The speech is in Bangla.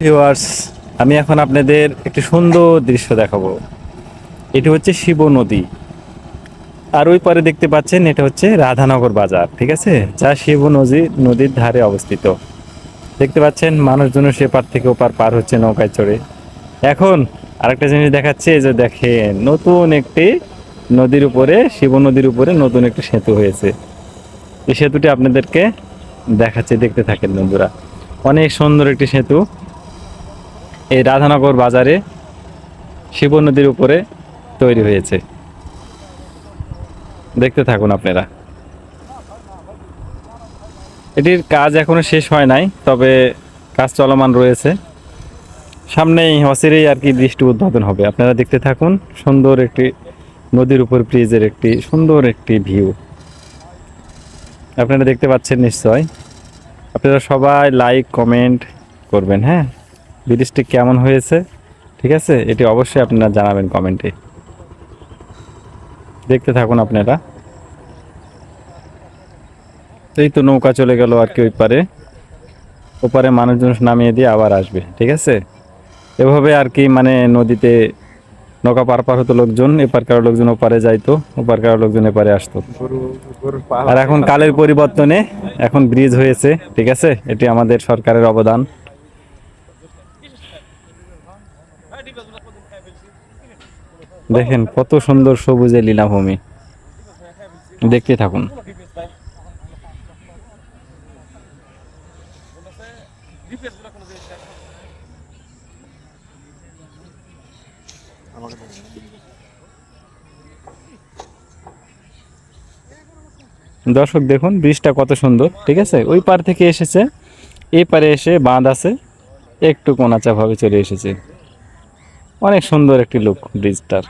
ভিউয়ার্স, আমি এখন আপনাদের একটি সুন্দর দৃশ্য দেখাবো। এটি হচ্ছে শিব নদী, আর ওই পারে দেখতে পাচ্ছেন এটা হচ্ছে রাধানগর বাজার, ঠিক আছে, যা শিব নদীর ধারে অবস্থিত। দেখতে পাচ্ছেন মানুষজন সে পার থেকে ওপার পার হচ্ছে নৌকায় চড়ে। এখন আরেকটা জিনিস দেখাচ্ছে, যে দেখেন নতুন একটি নদীর উপরে, শিব নদীর উপরে নতুন একটি সেতু হয়েছে। এই সেতুটি আপনাদেরকে দেখাচ্ছে, দেখতে থাকেন বন্ধুরা। অনেক সুন্দর একটি সেতু এই রাধানগর বাজারে শিব নদীর উপরে তৈরি হয়েছে। দেখতে থাকুন আপনারা। এটির কাজ এখনো শেষ হয় নাই, তবে কাজ চলমান রয়েছে। সামনেই অচিরেই আর কি বৃষ্টি উদ্বোধন হবে। আপনারা দেখতে থাকুন। সুন্দর একটি নদীর উপর ব্রিজের একটি সুন্দর একটি ভিউ আপনারা দেখতে পাচ্ছেন নিশ্চয়। আপনারা সবাই লাইক কমেন্ট করবেন, হ্যাঁ। ব্রিজটি কেমন হয়েছে, ঠিক আছে, এটি অবশ্যই আপনারা জানাবেন কমেন্টে। দেখতে থাকুন আপনারা। এই তো নৌকা চলে গেল আর কি ওই পারে, ওপারে মানুষজন নামিয়ে দিয়ে আবার আসবে, ঠিক আছে। এভাবে আর কি মানে নদীতে নৌকা পার হতো লোকজন, এপারকার লোকজন ওপারে যাইতো, ওপারকার লোকজন এপারে আসতো। আর এখন কালের পরিবর্তনে এখন ব্রিজ হয়েছে, ঠিক আছে, এটি আমাদের সরকারের অবদান। দেখেন কত সুন্দর সবুজে লীলাভূমি, দেখতে থাকুন। দর্শক দেখুন ব্রিজটা কত সুন্দর, ঠিক আছে। ওই পার থেকে এসেছে, এই পারে এসে বাঁধ আছে, একটু কোনাচা ভাবে চলে এসেছে। অনেক সুন্দর একটি লুক ব্রিজটার।